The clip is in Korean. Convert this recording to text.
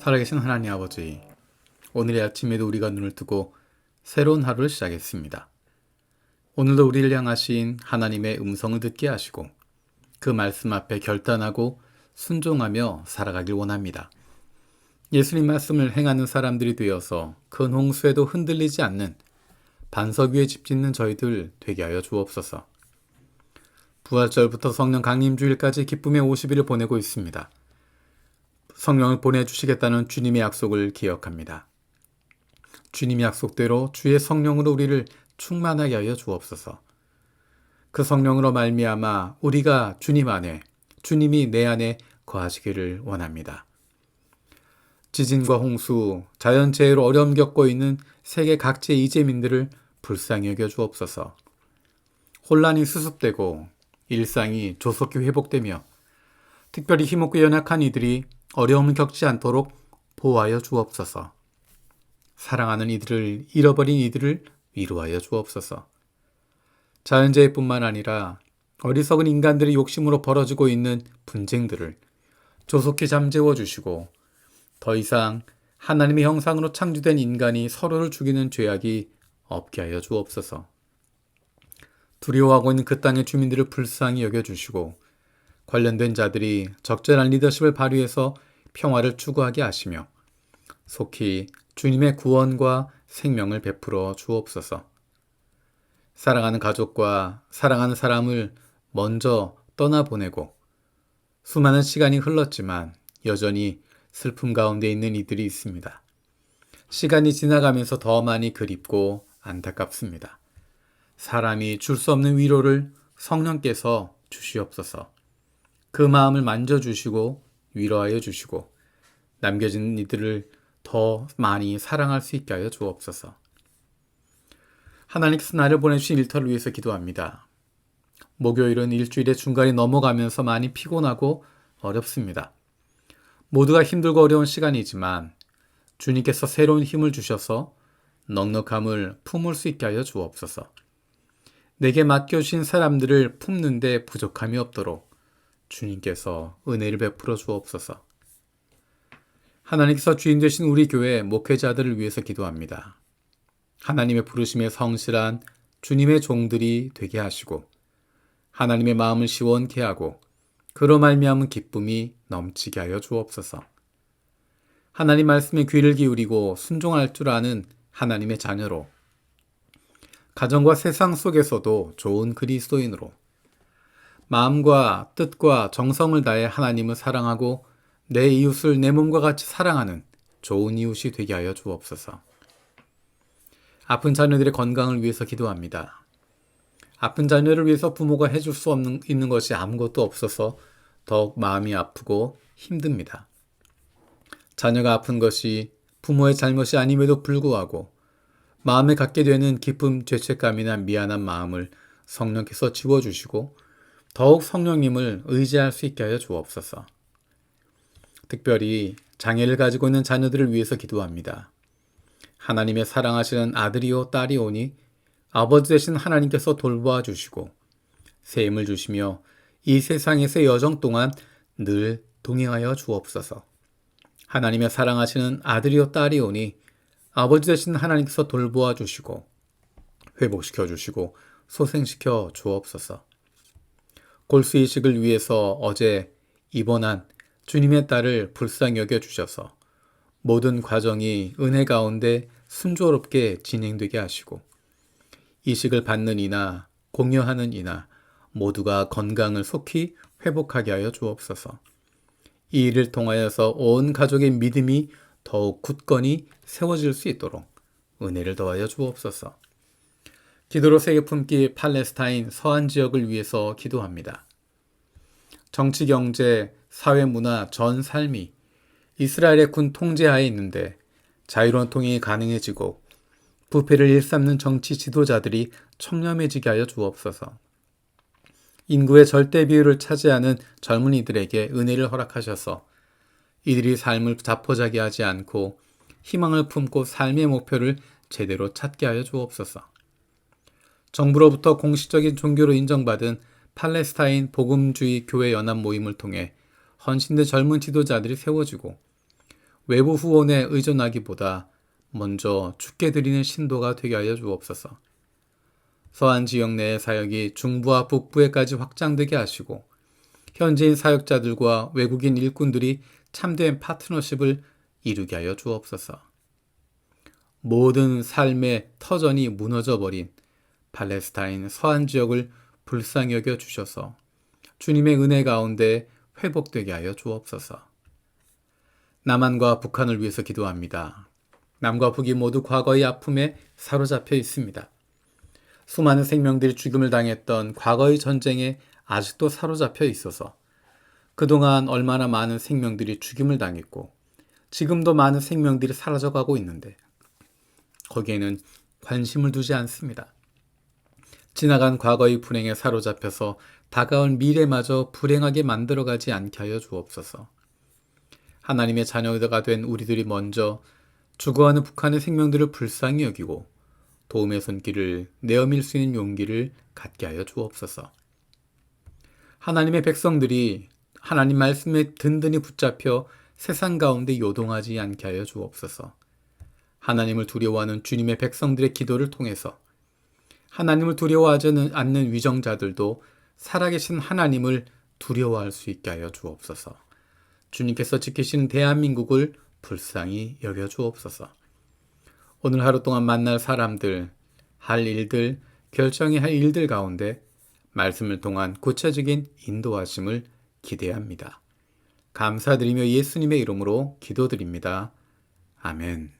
살아계신 하나님 아버지, 오늘의 아침에도 우리가 눈을 뜨고 새로운 하루를 시작했습니다. 오늘도 우리를 향하신 하나님의 음성을 듣게 하시고 그 말씀 앞에 결단하고 순종하며 살아가길 원합니다. 예수님 말씀을 행하는 사람들이 되어서 큰 홍수에도 흔들리지 않는 반석 위에 집 짓는 저희들 되게 하여 주옵소서. 부활절부터 성령 강림주일까지 기쁨의 50일을 보내고 있습니다. 성령을 보내주시겠다는 주님의 약속을 기억합니다. 주님의 약속대로 주의 성령으로 우리를 충만하게 하여 주옵소서. 그 성령으로 말미암아 우리가 주님 안에, 주님이 내 안에 거하시기를 원합니다. 지진과 홍수, 자연재해로 어려움 겪고 있는 세계 각지의 이재민들을 불쌍히 여겨 주옵소서. 혼란이 수습되고 일상이 조속히 회복되며 특별히 힘없고 연약한 이들이 어려움을 겪지 않도록 보호하여 주옵소서. 사랑하는 이들을 잃어버린 이들을 위로하여 주옵소서. 자연재해뿐만 아니라 어리석은 인간들의 욕심으로 벌어지고 있는 분쟁들을 조속히 잠재워 주시고 더 이상 하나님의 형상으로 창조된 인간이 서로를 죽이는 죄악이 없게 하여 주옵소서. 두려워하고 있는 그 땅의 주민들을 불쌍히 여겨주시고 관련된 자들이 적절한 리더십을 발휘해서 평화를 추구하게 하시며 속히 주님의 구원과 생명을 베풀어 주옵소서. 사랑하는 가족과 사랑하는 사람을 먼저 떠나보내고 수많은 시간이 흘렀지만 여전히 슬픔 가운데 있는 이들이 있습니다. 시간이 지나가면서 더 많이 그립고 안타깝습니다. 사람이 줄 수 없는 위로를 성령께서 주시옵소서. 그 마음을 만져주시고 위로하여 주시고 남겨진 이들을 더 많이 사랑할 수 있게 하여 주옵소서. 하나님께서 나를 보내주신 일터를 위해서 기도합니다. 목요일은 일주일의 중간이 넘어가면서 많이 피곤하고 어렵습니다. 모두가 힘들고 어려운 시간이지만 주님께서 새로운 힘을 주셔서 넉넉함을 품을 수 있게 하여 주옵소서. 내게 맡겨주신 사람들을 품는 데 부족함이 없도록 주님께서 은혜를 베풀어 주옵소서. 하나님께서 주인 되신 우리 교회 목회자들을 위해서 기도합니다. 하나님의 부르심에 성실한 주님의 종들이 되게 하시고 하나님의 마음을 시원케 하고 그로 말미암은 기쁨이 넘치게 하여 주옵소서. 하나님 말씀에 귀를 기울이고 순종할 줄 아는 하나님의 자녀로 가정과 세상 속에서도 좋은 그리스도인으로 마음과 뜻과 정성을 다해 하나님을 사랑하고 내 이웃을 내 몸과 같이 사랑하는 좋은 이웃이 되게 하여 주옵소서. 아픈 자녀들의 건강을 위해서 기도합니다. 아픈 자녀를 위해서 부모가 해줄 수 있는 것이 아무것도 없어서 더욱 마음이 아프고 힘듭니다. 자녀가 아픈 것이 부모의 잘못이 아님에도 불구하고 마음에 갖게 되는 깊은 죄책감이나 미안한 마음을 성령께서 지워주시고 더욱 성령님을 의지할 수 있게 하여 주옵소서. 특별히 장애를 가지고 있는 자녀들을 위해서 기도합니다. 하나님의 사랑하시는 아들이요 딸이오니 아버지 되신 하나님께서 돌보아 주시고 새 힘을 주시며 이 세상에서의 여정 동안 늘 동행하여 주옵소서. 하나님의 사랑하시는 아들이요 딸이오니 아버지 되신 하나님께서 돌보아 주시고 회복시켜 주시고 소생시켜 주옵소서. 골수 이식을 위해서 어제 입원한 주님의 딸을 불쌍히 여겨 주셔서 모든 과정이 은혜 가운데 순조롭게 진행되게 하시고 이식을 받는 이나 공여하는 이나 모두가 건강을 속히 회복하게 하여 주옵소서. 이 일을 통하여서 온 가족의 믿음이 더욱 굳건히 세워질 수 있도록 은혜를 더하여 주옵소서. 기도로 세계 품길 팔레스타인 서한 지역을 위해서 기도합니다. 정치, 경제, 사회, 문화, 전 삶이 이스라엘의 군 통제하에 있는데 자유로운 통행이 가능해지고 부패를 일삼는 정치 지도자들이 청렴해지게 하여 주옵소서. 인구의 절대 비율을 차지하는 젊은이들에게 은혜를 허락하셔서 이들이 삶을 자포자기 하지 않고 희망을 품고 삶의 목표를 제대로 찾게 하여 주옵소서. 정부로부터 공식적인 종교로 인정받은 팔레스타인 복음주의 교회 연합 모임을 통해 헌신된 젊은 지도자들이 세워지고 외부 후원에 의존하기보다 먼저 주께 드리는 신도가 되게 하여 주옵소서. 서한 지역 내의 사역이 중부와 북부에까지 확장되게 하시고 현지인 사역자들과 외국인 일꾼들이 참된 파트너십을 이루게 하여 주옵소서. 모든 삶의 터전이 무너져버린 팔레스타인 서한 지역을 불쌍히 여겨 주셔서 주님의 은혜 가운데 회복되게 하여 주옵소서. 남한과 북한을 위해서 기도합니다. 남과 북이 모두 과거의 아픔에 사로잡혀 있습니다. 수많은 생명들이 죽음을 당했던 과거의 전쟁에 아직도 사로잡혀 있어서 그동안 얼마나 많은 생명들이 죽임을 당했고 지금도 많은 생명들이 사라져가고 있는데 거기에는 관심을 두지 않습니다. 지나간 과거의 불행에 사로잡혀서 다가올 미래마저 불행하게 만들어가지 않게 하여 주옵소서. 하나님의 자녀가 된 우리들이 먼저 죽어가는 북한의 생명들을 불쌍히 여기고 도움의 손길을 내어밀 수 있는 용기를 갖게 하여 주옵소서. 하나님의 백성들이 하나님 말씀에 든든히 붙잡혀 세상 가운데 요동하지 않게 하여 주옵소서. 하나님을 두려워하는 주님의 백성들의 기도를 통해서 하나님을 두려워하지 않는 위정자들도 살아계신 하나님을 두려워할 수 있게 하여 주옵소서. 주님께서 지키시는 대한민국을 불쌍히 여겨 주옵소서. 오늘 하루 동안 만날 사람들, 할 일들, 결정해야 할 일들 가운데 말씀을 통한 구체적인 인도하심을 기대합니다. 감사드리며 예수님의 이름으로 기도드립니다. 아멘.